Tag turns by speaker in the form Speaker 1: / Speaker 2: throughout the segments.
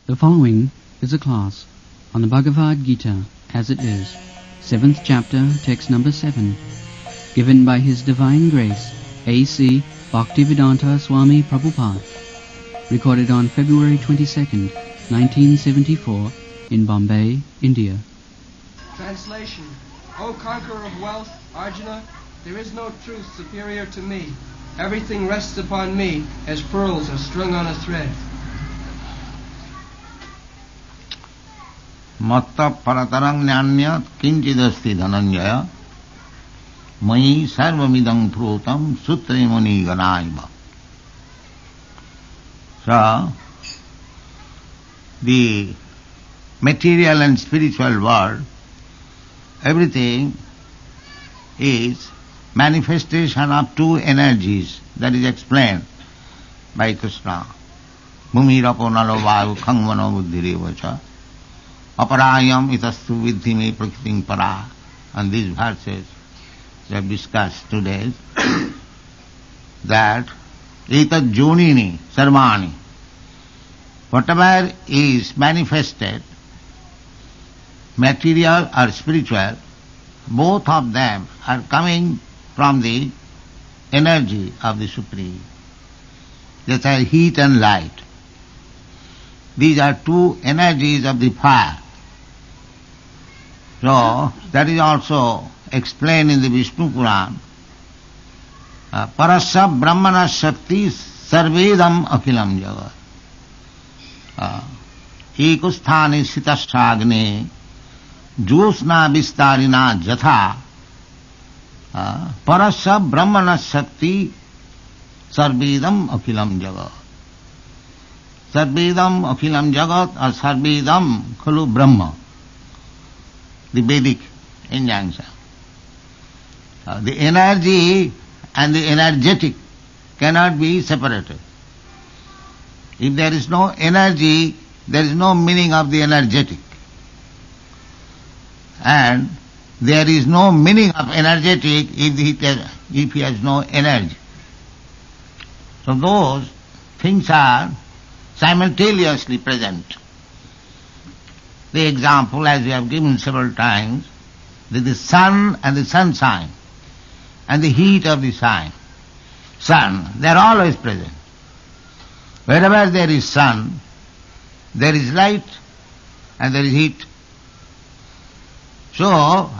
Speaker 1: The following is a class on the Bhagavad Gita as it is, 7th chapter, text number 7, given by His Divine Grace, A.C. Bhaktivedanta Swami Prabhupada, recorded on February 22nd, 1974, in Bombay, India.
Speaker 2: Translation. O conqueror of wealth, Arjuna, there is no truth superior to me. Everything rests upon me as pearls are strung on a thread.
Speaker 3: Matta paratarang nyanyat kinchidasti dhananjaya mayi sarvamidang prutam sutre muni ganaiva. So, the material and spiritual world, everything is manifestation of two energies, that is explained by Krishna. Bhumirapo nalo vayu khangmano buddhirevacha aparayam itastu vidhime prakriting para. And these verses we have discussed today that etat jonini sarvani, whatever is manifested, material or spiritual, both of them are coming from the energy of the Supreme. That's are heat and light. These are two energies of the fire. So, that is also explained in the Vishnu Puran. Parasya brahmana shakti sarvedam akilam jagat. Ekusthani sitashagne josna vistarina jatha parasya brahmana shakti sarvedam akilam jagat. Sarvedam akilam jagat or sarvedam khalu brahma, the Vedic injunction. The energy and the energetic cannot be separated. If there is no energy, there is no meaning of the energetic. And there is no meaning of energetic if he has no energy. So those things are simultaneously present. The example, as we have given several times, that the sun and the sunshine and the heat of the sun, they are always present. Wherever there is sun, there is light and there is heat. So,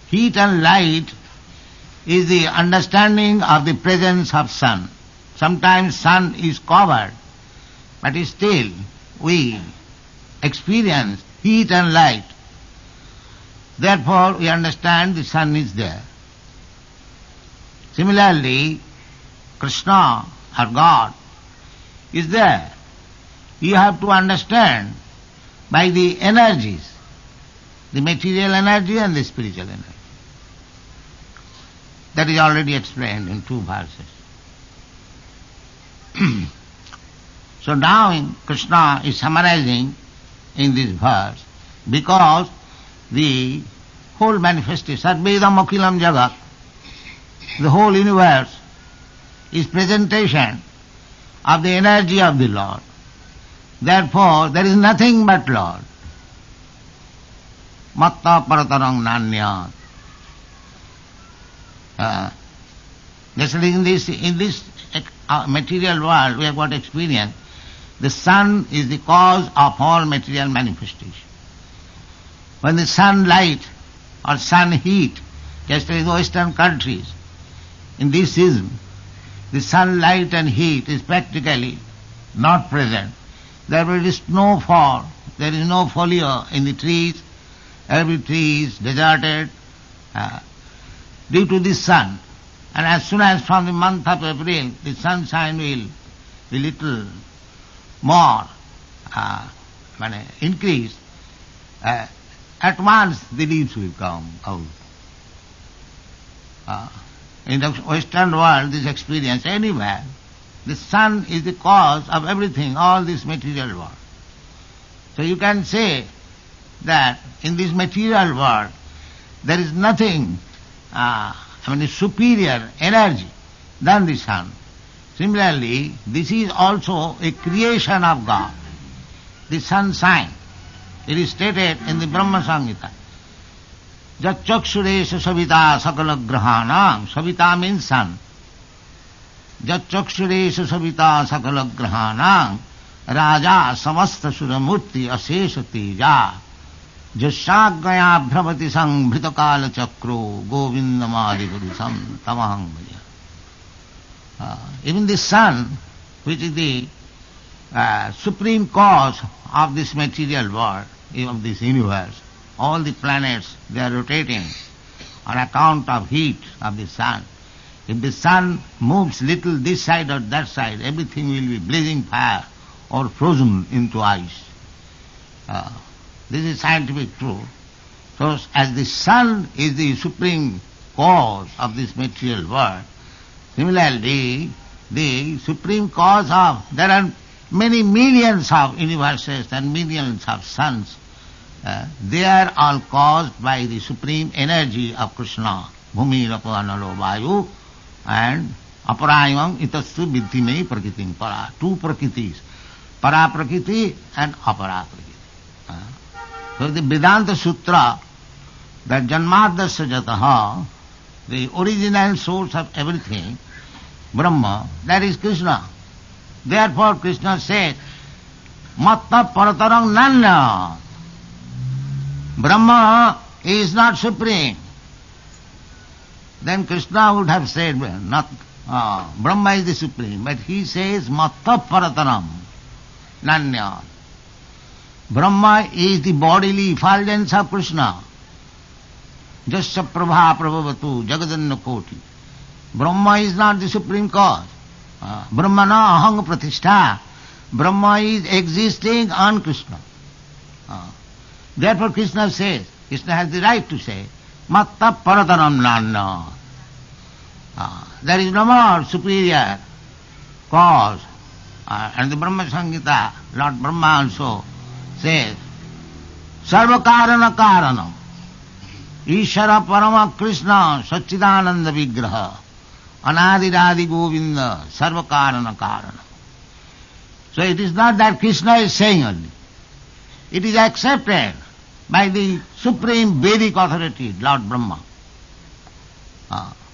Speaker 3: heat and light is the understanding of the presence of sun. Sometimes sun is covered, but still we experience heat and light. Therefore, we understand the sun is there. Similarly, Krishna or God is there. You have to understand by the energies, the material energy and the spiritual energy. That is already explained in two verses. So now Krishna is summarizing in this verse, because the whole manifestation, Sarvedam Akilam Jagat, the whole universe is presentation of the energy of the Lord. Therefore, there is nothing but Lord. Matta paratarang nanyat. In this material world, we have got experience. The sun is the cause of all material manifestation. When the sunlight or sun heat, especially in the Western countries, in this season, the sunlight and heat is practically not present. There will be snowfall, there is no foliage in the trees, every tree is deserted due to the sun. And as soon as from the month of April, the sunshine will be little more increase, at once the leaves will come out. In the Western world, this experience anywhere, the sun is the cause of everything, all this material world. So you can say that in this material world, there is nothing, superior energy than the sun. Similarly, this is also a creation of God. the sunshine. It is stated in the Brahma Samhita. Jat chakshuresha savita sakala grahanam. Savita means sun. Jat chakshuresha savita sakala grahanam. Raja samasta suramurti asesha teja. Jasyagaya bhravati sang bhritakala chakro govindamadi gurusam tamahang bhaja. Even the sun, which is the supreme cause of this material world, of this universe, all the planets, they are rotating on account of heat of the sun. If the sun moves little this side or that side, everything will be blazing fire or frozen into ice. This is scientific truth. So as the sun is the supreme cause of this material world, similarly, the supreme cause of, there are many millions of universes and millions of suns. They are all caused by the supreme energy of Krishna. Bhumi rapanalo vayu and aparayam itastu viddhime prakritim para. Two prakritis. Para prakriti and apara prakriti. So the Vedanta Sutra, that Janmadasya Jataha, the original source of everything, Brahma, that is Krishna. Therefore Krishna said, Matta Paratarang Nanya. Brahma is not supreme. Then Krishna would have said, not Brahma is the supreme, but he says Matta Parataram Nanya. Brahma is the bodily effulgence of Krishna. Jasya prabha prabhavatu jagadanna koti. Brahma is not the supreme cause. Brahmana ahang pratishtha. Brahma is existing on Krishna. Therefore Krishna says, Krishna has the right to say, Matta parataram nanna. There is no more superior cause. And the Brahma Samhita, Lord Brahma also says, Sarva karana karanam. Ishara parama Krishna Satchidananda Vigraha. Anadiradi Govinda Sarva karana karanam. So it is not that Krishna is saying only. It is accepted by the supreme Vedic authority, Lord Brahma.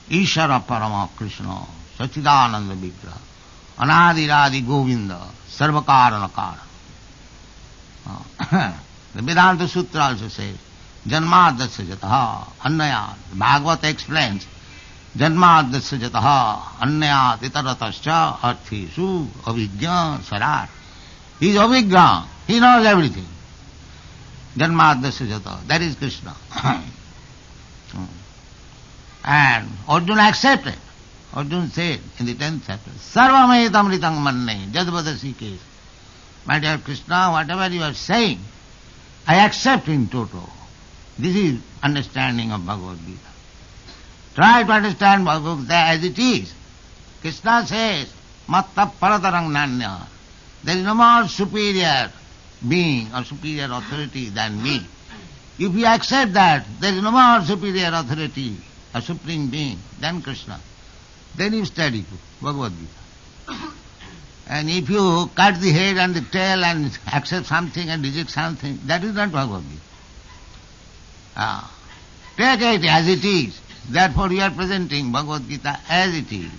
Speaker 3: Ishara parama Krishna Satchidananda Vigraha. Anadiradi Govinda Sarva karana karanam. The Vedanta Sutra also says, Janmadasya jataha annayat. Bhagavata explains, Janmadasya jataha annayat itaratascha arthishu avijñā sarar. He is avijñā. He knows everything. Janmadasya jataha. That is Krishna. And Arjuna accepted. Arjuna said in the 10th chapter, Sarvametamritang manne jadvadasi kes. My dear Krishna, whatever you are saying, I accept in toto. This is understanding of Bhagavad Gita. Try to understand Bhagavad Gita as it is. Krishna says, Matta paratarang nanya. There is no more superior being or superior authority than me. If you accept that there is no more superior authority or supreme being than Krishna, then you study Bhagavad Gita. And if you cut the head and the tail and accept something and reject something, that is not Bhagavad Gita. Take it as it is. Therefore you are presenting Bhagavad Gita as it is.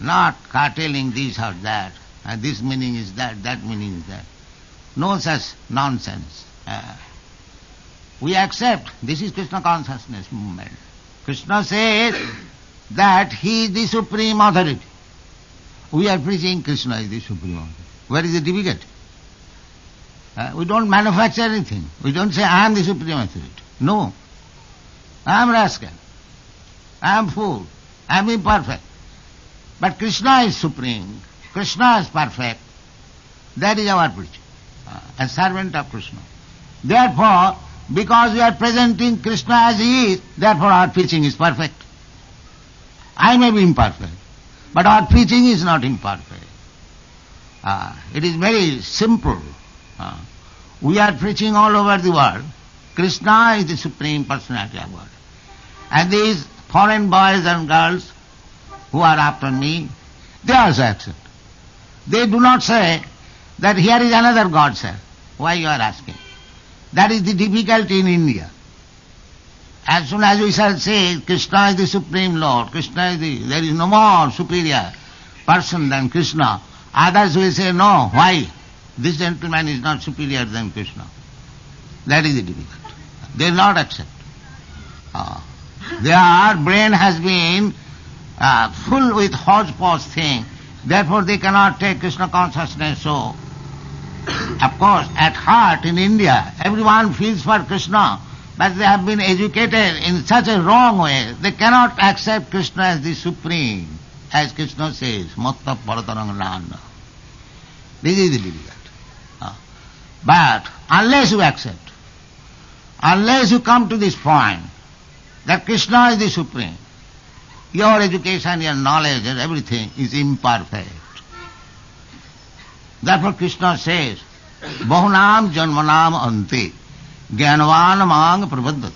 Speaker 3: Not carteling this or that. And this meaning is that, that meaning is that. No such nonsense. We accept this is Krishna consciousness movement. Krishna says that he is the supreme authority. We are preaching Krishna is the supreme authority. Where is the difficulty? We don't manufacture anything. We don't say I am the supreme authority. No. I am rascal. I am fool. I am imperfect. But Krishna is supreme. Krishna is perfect. That is our preaching. A servant of Krishna. Therefore, because we are presenting Krishna as he is, therefore our preaching is perfect. I may be imperfect, but our preaching is not imperfect. It is very simple. We are preaching all over the world. Krishna is the supreme personality of God. And these foreign boys and girls who are after me, they also accept. They do not say that here is another God, sir. Why you are asking? That is the difficulty in India. As soon as we shall say Krishna is the Supreme Lord, there is no more superior person than Krishna, others will say, no, why? This gentleman is not superior than Krishna. That is the difficulty. They will not accept. Their brain has been full with hodgepodge thing, therefore they cannot take Krishna consciousness. So, of course, at heart in India, everyone feels for Krishna, but they have been educated in such a wrong way, they cannot accept Krishna as the Supreme, as Krishna says, Matta Paratarang Nanda. This is the difficulty. But unless you accept, unless you come to this point, that Krishna is the Supreme, your education, your knowledge and everything is imperfect. Therefore Krishna says, Bahunam Janmanam Ante Jnanavan Mang Prabhadat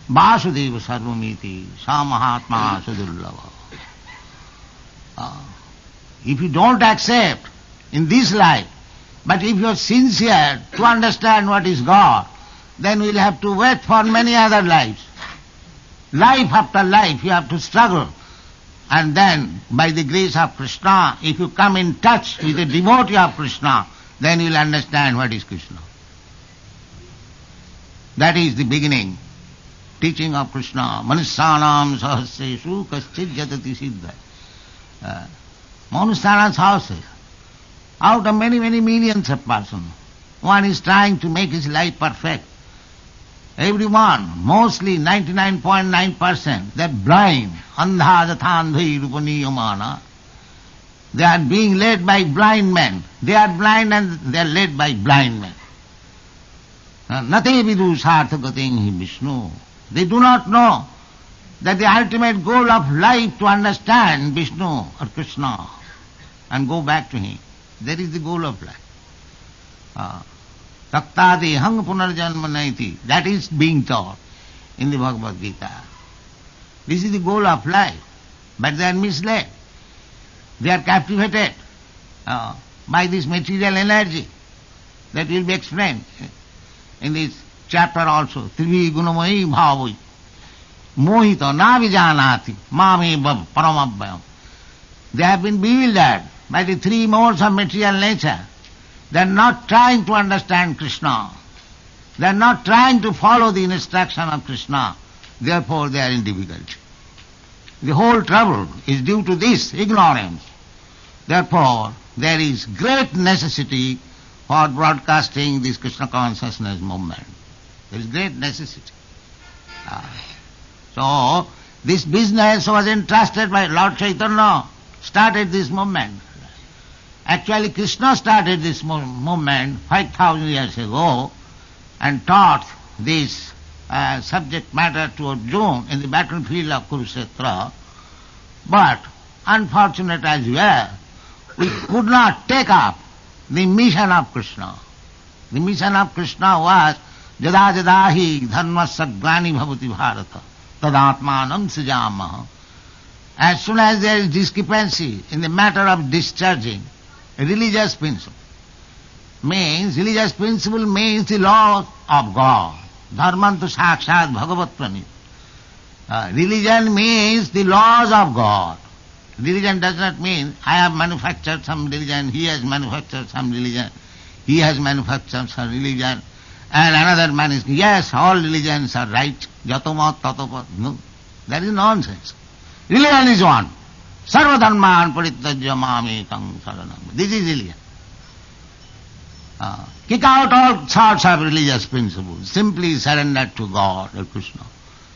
Speaker 3: Vasudeva Sarvamiti Sa Mahatma Sudullava. If you don't accept in this life, but if you are sincere to understand what is God, then we'll have to wait for many other lives. Life after life you have to struggle. And then, by the grace of Krishna, if you come in touch with the devotee of Krishna, then you will understand what is Krishna. That is the beginning, teaching of Krishna. Manusyanam sahasreshu kaschid jatati siddha. Manusyanam sahasreshu. Out of many, many millions of persons, one is trying to make his life perfect. Everyone, mostly 99.9%, they are blind. Andha jathandhi rupaniyamana. They are being led by blind men. They are blind and they are led by blind men. Nate vidu sarthagating hi Vishnu. They do not know that the ultimate goal of life to understand Vishnu or Krishna and go back to him. That is the goal of life. Taktadi hang punarjanma naiti. That is being taught in the Bhagavad Gita. This is the goal of life. But they are misled. They are captivated by this material energy. That will be explained in this chapter also. Trivi gunamayi bhavai mohita na vijanati mame paramabhyam. They have been bewildered by the three modes of material nature. They are not trying to understand Krishna. They are not trying to follow the instruction of Krishna. Therefore they are in difficulty. The whole trouble is due to this ignorance. Therefore there is great necessity for broadcasting this Krishna consciousness movement. There is great necessity. So this business was entrusted by Lord Chaitanya, started this movement. Actually Krishna started this movement 5,000 years ago and taught this subject matter to Arjuna in the battlefield of Kurukshetra. But unfortunate as well, we could not take up the mission of Krishna. The mission of Krishna was Jada jada hi dharmasya glani bhavati bharata tadatmanam srijamaha. As soon as there is discrepancy in the matter of discharging religious principle, means the law of God. Dharmantu sakshat bhagavat pranit. Religion means the laws of God. Religion does not mean I have manufactured some religion, he has manufactured some religion, he has manufactured some religion, and another man is, yes, all religions are right, jatomat tatopat. No, that is nonsense. Religion is one. Sarva dharman parittajya mamekam saranam. This is religion. Kick out all sorts of religious principles. Simply surrender to God or Krishna.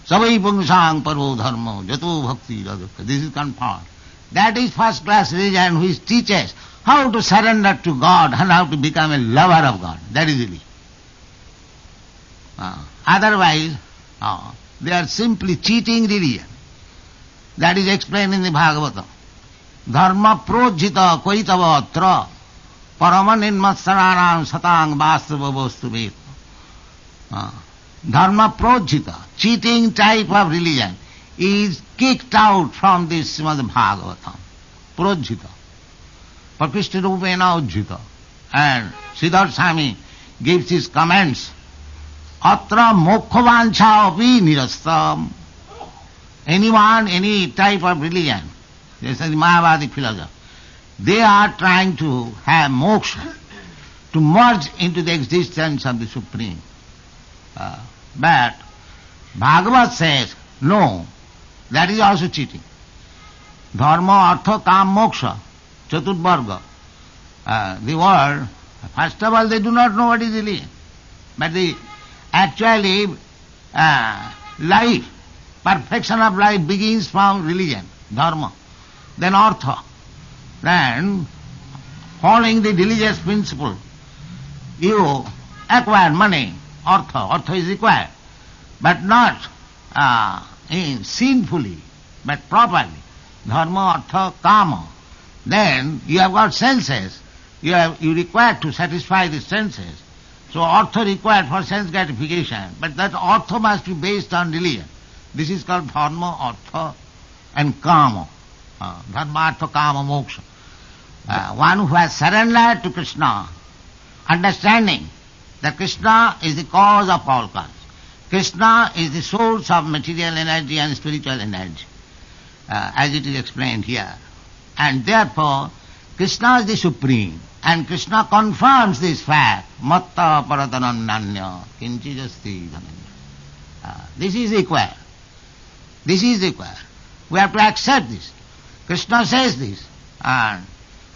Speaker 3: Savai pungsang parvo dharma jato bhakti radhaka. This is confirmed. That is first class religion which teaches how to surrender to God and how to become a lover of God. That is religion. Otherwise, they are simply cheating religion. That is explained in the Bhagavatam. Dharma projita koitava tra paramanimmatsaranam satang vastava vastu Dharma projita, cheating type of religion, is kicked out from this Srimad Bhagavatam. Projita. Prakishta Rupena Ujjita. And Siddhartha Swami gives his comments. Atra mokkhavancha api nirastam. Anyone, any type of religion, this is the Mayavadi philosophy, they are trying to have moksha, to merge into the existence of the Supreme. But Bhagavad says, no, that is also cheating. Dharma, artha, kam, moksha, chaturvarga. The world, first of all, they do not know what is religion. But the actually life, perfection of life begins from religion, dharma, then artha. Then, following the religious principle, you acquire money, artha is required, but not sinfully, but properly. Dharma, artha, kama. Then you have got senses. You require to satisfy the senses. So artha required for sense gratification, but that artha must be based on religion. This is called dharma, artha and kama. Dharma, artha, kama, moksha. One who has surrendered to Krishna, understanding that Krishna is the cause of all cause. Krishna is the source of material energy and spiritual energy, as it is explained here. And therefore, Krishna is the supreme. And Krishna confirms this fact. Matta paratanannanya kinchijasti dhananya. This is required. This is required. We have to accept this. Krishna says this. And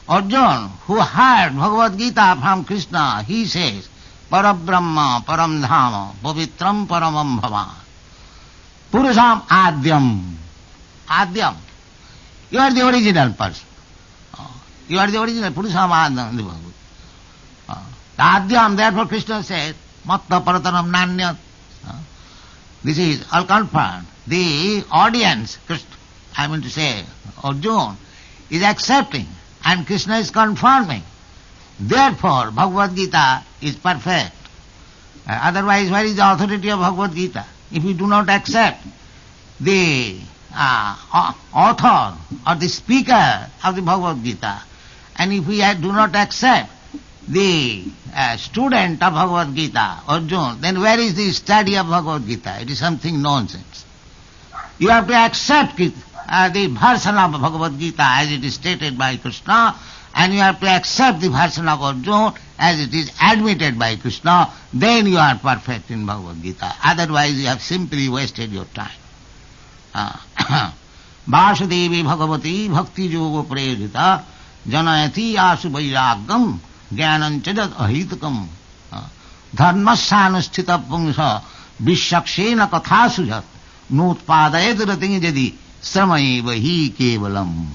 Speaker 3: Arjuna, who heard Bhagavad Gita from Krishna, he says, Parabrahma, Param Dhama, Pavitram Paramam Bhava. Purusham Adyam. Adyam. You are the original person. You are the original Purusham Adyam. The Adyam, therefore Krishna says, Matta Paratanam Nanyat. This is all confirmed. The audience, I mean to say, Arjuna, is accepting and Krishna is confirming. Therefore, Bhagavad Gita is perfect. Otherwise, where is the authority of Bhagavad Gita? If we do not accept the author or the speaker of the Bhagavad Gita, and if we do not accept the student of Bhagavad Gita, Arjuna, then where is the study of Bhagavad Gita? It is something nonsense. You have to accept it, the version of Bhagavad Gita as it is stated by Krishna, and you have to accept the version of Arjuna as it is admitted by Krishna, then you are perfect in Bhagavad Gita. Otherwise you have simply wasted your time. Vasudevi Bhagavati Bhakti Yoga Prayojita Janayati Asu Vairagam Jnanam Chadat Ahitakam Dharmasyanusthita Pungsa Vishakshena Kathasujat Nutpadayat Rating Jadi Sramaeva Hi Kevalam.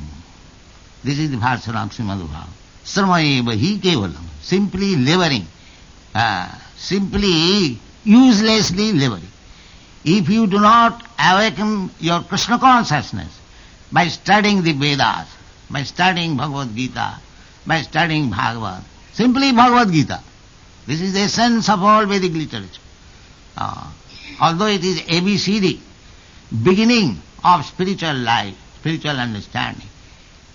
Speaker 3: This is the version of Srimad Bhagavatam. Sramaeva Hi Kevalam. Simply laboring, simply uselessly laboring. If you do not awaken your Krishna consciousness by studying the Vedas, by studying Bhagavad Gita, by studying Bhagavad, simply Bhagavad Gita. This is the essence of all Vedic literature. Although it is ABCD, beginning of spiritual life, spiritual understanding,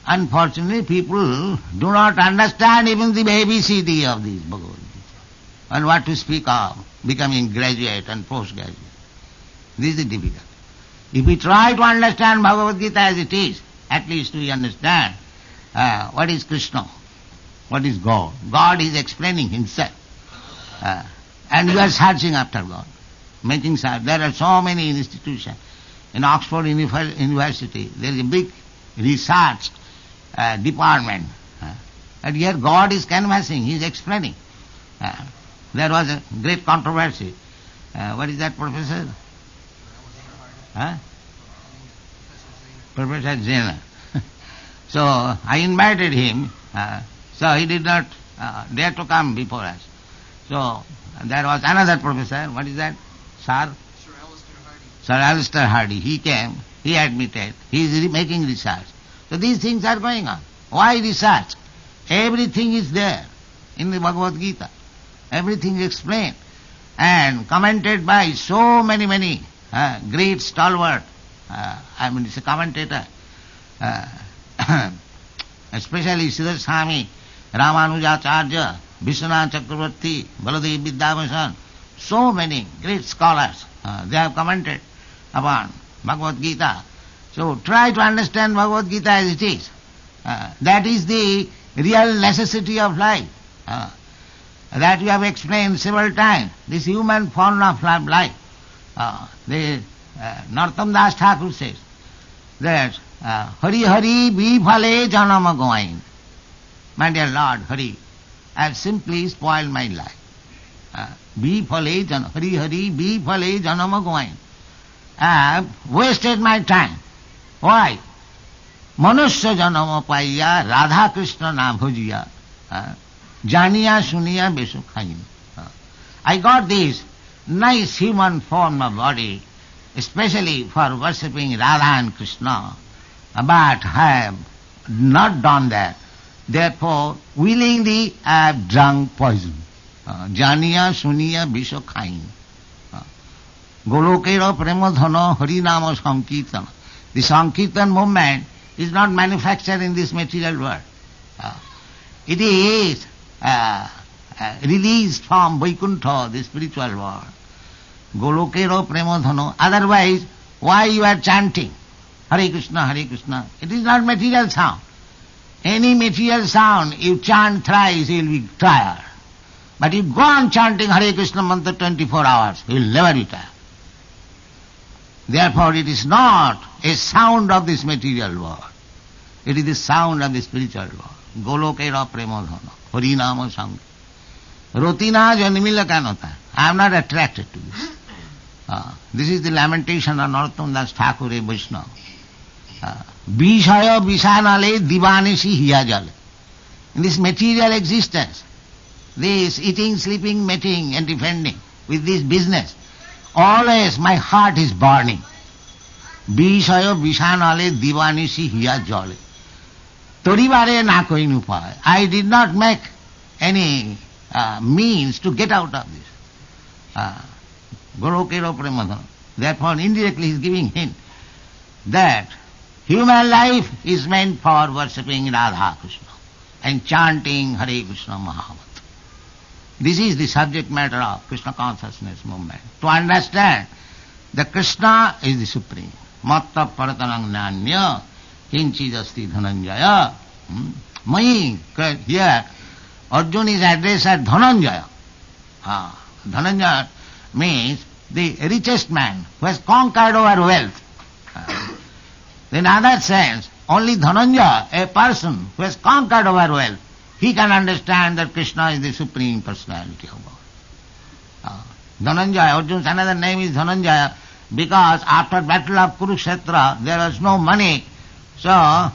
Speaker 3: unfortunately people do not understand even the ABCD of this Bhagavad Gita. And what to speak of becoming graduate and postgraduate. This is difficult. If we try to understand Bhagavad Gita as it is, at least we understand what is Krishna, what is God. God is explaining himself. And we are searching after God, making search. There are so many institutions. In Oxford University, there is a big research department. And here God is canvassing, he is explaining. There was a great controversy. What is that, Professor? Professor Zena. So I invited him, so he did not dare to come before us. So there was another professor, what is that? Sir Alistair Hardy. He came, he admitted, he is making research. So these things are going on. Why research? Everything is there in the Bhagavad Gita. Everything is explained and commented by so many great stalwart, it's a commentator. especially Srila Swami Ramanujacharya, Vishwanath Chakravarti, Baladev Vidyabhushan, so many great scholars, they have commented upon Bhagavad Gita. So try to understand Bhagavad Gita as it is. That is the real necessity of life. That we have explained several times. This human form of life. The Narottam Das Thakur says that Hari Hari Bifale Janama Goain. My dear Lord Hari, I have simply spoiled my life. Bifale Janama, Hari Hari Bifale Janama Goain. I have wasted my time. Why? Manusya Janama Paiya Radha Krishna Na Bhujiya Janiya Suniya Besu Khain. I got this nice human form of body, especially for worshipping Radha and Krishna, but I have not done that. Therefore, willingly I have drunk poison. Janiya Suniya Besu Khain. Golokera Premadhana Harinama Sankirtana. The Sankirtan movement is not manufactured in this material world. It is released from Vaikuntha, the spiritual world. Golokero Premadhano. Otherwise, why you are chanting Hare Krishna, Hare Krishna? It is not material sound. Any material sound, you chant thrice, you will be tired. But you go on chanting Hare Krishna mantra 24 hours, you will never be tired. Therefore, it is not a sound of this material world. It is the sound of the spiritual world. Golokera Premadhana, Harinama Sankirtana. Rotina Janimila Kanata. I am not attracted to this. This is the lamentation of Narottam Das Thakur Vaishnava. Bishaya Bishanale Divaneshi Hiyajale. In this material existence, this eating, sleeping, mating and defending with this business, always my heart is burning. Bishaya Bishanale Divaneshi Hiyajale. Toribare na koi upay. I did not make any means to get out of this. Golokero Premadhana. Therefore, indirectly he is giving hint that human life is meant for worshipping Radha Krishna and chanting Hare Krishna Mahamantra. This is the subject matter of Krishna consciousness movement. To understand that Krishna is the supreme. Matta Paratanang Nanya Kinchijasti Dhananjaya. Mai, here Arjuna is addressed as Dhananjaya. Dhananjaya means the richest man who has conquered over wealth. In other sense, only Dhananjaya, a person who has conquered over wealth, he can understand that Krishna is the supreme personality of God. Dhananjaya, Arjuna's another name is Dhananjaya, because after battle of Kurukshetra there was no money. So,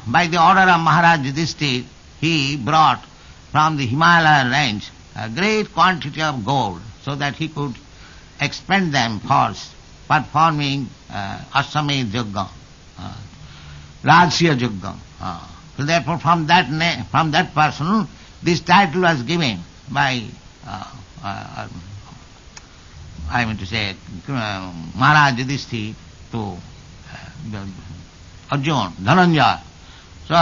Speaker 3: by the order of Maharaj Yudhishthira, he brought from the Himalaya range a great quantity of gold so that he could expend them for performing Aswamed Yajna, Rajsya Yajna. So therefore from that person, this title was given by, Maharaj Yudhishthira to Arjuna, Dhananjaya. So,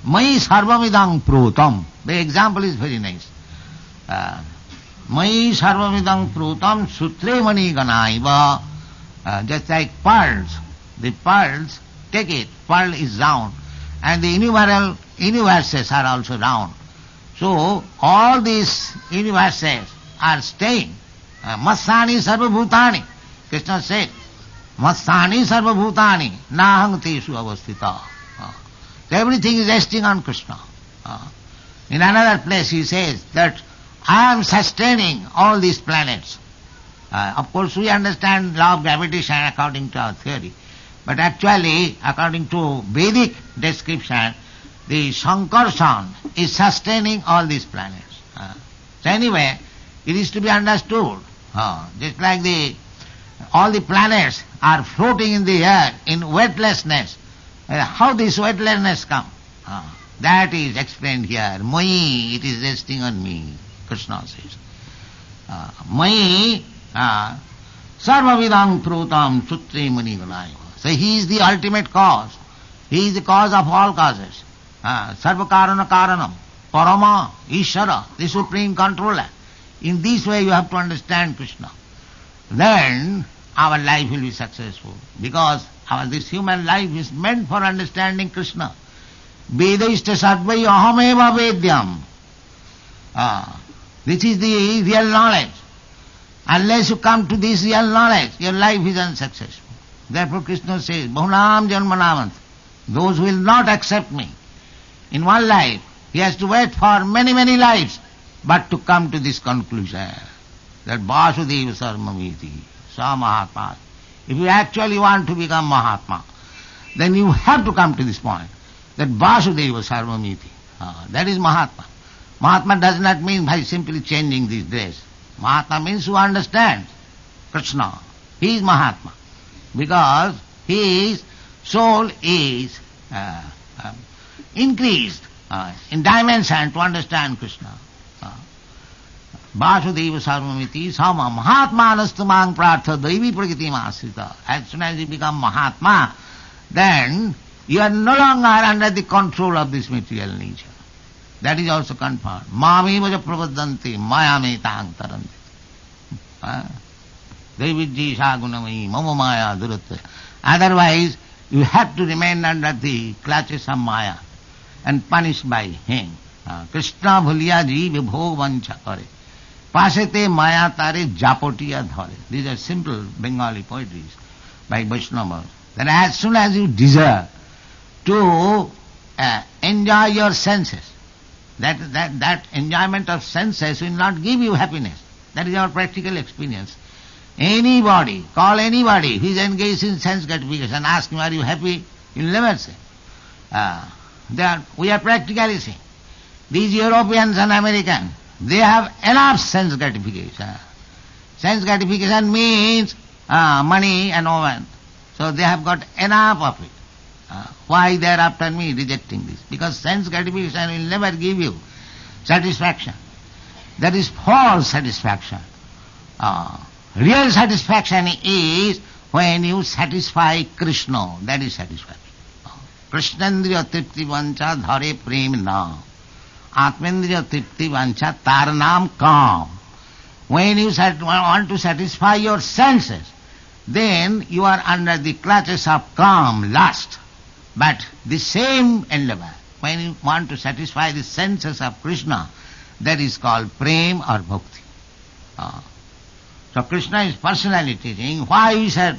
Speaker 3: Mai Sarvamidang Prutam. The example is very nice. Mai Sarvamidang Prutam Sutre Mani Ganaiva. Just like pearls. The pearls, take it, pearl is round. And the universes are also round. So, all these universes are staying. Matsani Sarvabhutani. Krishna said, Matsani Sarvabhutani Nahang Teshu Avastita. So everything is resting on Krishna. In another place he says that I am sustaining all these planets. Of course we understand law of gravitation according to our theory. But actually, according to Vedic description, the Sankarshan is sustaining all these planets. So anyway, it is to be understood. Just like all the planets are floating in the air in weightlessness. How this weightlessness come? That is explained here. Moi, it is resting on me, Krishna says. Moi, sarvavidam prutam sutre mani ganaya. So he is the ultimate cause. He is the cause of all causes. Sarva Karana Karanam, Parama, Ishara, the Supreme Controller. In this way you have to understand Krishna. Then our life will be successful, because this human life is meant for understanding Krishna. Vedaishta sadvai ahameva vedyam. This is the real knowledge. Unless you come to this real knowledge, your life is unsuccessful. Therefore Krishna says, Bahunam janmanamant. Those who will not accept me in one life, he has to wait for many, many lives, but to come to this conclusion, that Vasudeva Sarvamiti, Sa Mahatma. If you actually want to become Mahatma, then you have to come to this point, that Vasudeva Sarvamiti. That is Mahatma. Mahatma does not mean by simply changing this dress. Mahatma means who understands Krishna. He is Mahatma, because his soul is increased in dimension to understand Krishna. Vasudeva Sarvamiti Sama Mahatmanastamang Prartha Daivi Prakriti Masrita. As soon as you become Mahatma, then you are no longer under the control of this material nature. That is also confirmed. Mami vaja pravadanti mayame tang taranti. Devijji sagunamai mama maya duratte. Otherwise, you have to remain under the clutches of Maya and punished by him. Krishna bhuliya jeev bhog vancha kare. Pasete maya tare japotiya dhare. These are simple Bengali poetries by Vaishnavas. That as soon as you desire to enjoy your senses, that enjoyment of senses will not give you happiness. That is our practical experience. Anybody, call anybody who is engaged in sense gratification, ask him, are you happy? He will never say. We are practically seeing. These Europeans and Americans, they have enough sense gratification. Sense gratification means money and woman. So they have got enough of it. Why they are after me rejecting this? Because sense gratification will never give you satisfaction. That is false satisfaction. Real satisfaction is when you satisfy Krishna. That is satisfaction. Krishnendriya tripti vancha dhare prem na. Atmendriya tripti vancha taranam kam. When you want to satisfy your senses, then you are under the clutches of calm, lust. But the same endeavor, when you want to satisfy the senses of Krishna, that is called prem or bhakti. So Krishna is personally teaching. Why he said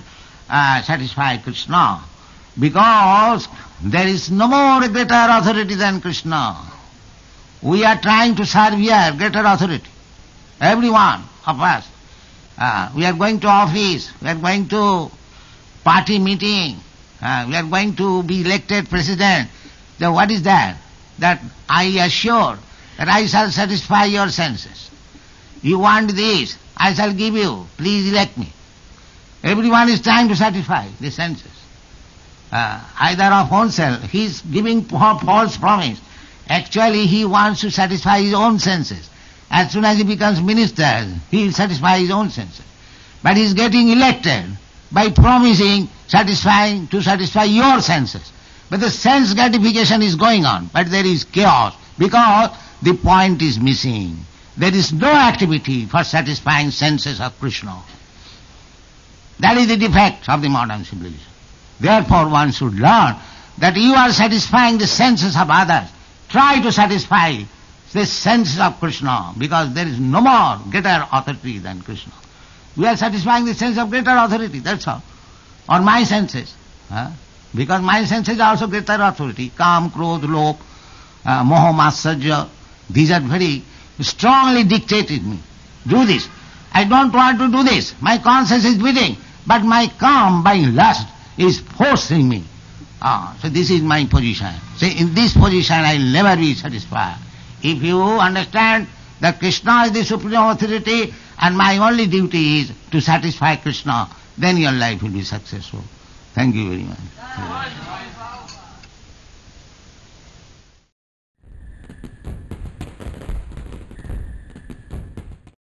Speaker 3: satisfy Krishna? Because there is no more greater authority than Krishna. We are trying to serve here greater authority. Everyone of us. We are going to office, we are going to party meeting, we are going to be elected president. So what is that? That I assure that I shall satisfy your senses. You want this, I shall give you. Please elect me. Everyone is trying to satisfy the senses. Either of oneself, he is giving false promise. Actually he wants to satisfy his own senses. As soon as he becomes minister, he will satisfy his own senses. But he is getting elected by promising to satisfy your senses. But the sense gratification is going on, but there is chaos because the point is missing. There is no activity for satisfying senses of Krishna. That is the defect of the modern civilization. Therefore one should learn that you are satisfying the senses of others. Try to satisfy the senses of Krishna, because there is no more greater authority than Krishna. We are satisfying the sense of greater authority, that's all. Or my senses. Because my senses are also greater authority. Kam, Krodh, Lobh, Moha, Matsarya. These are very strongly dictated me. Do this. I don't want to do this. My conscience is beating. But my calm by lust is forcing me. So this is my position. So in this position I will never be satisfied. If you understand that Krishna is the supreme authority and my only duty is to satisfy Krishna, then your life will be successful. Thank you very much.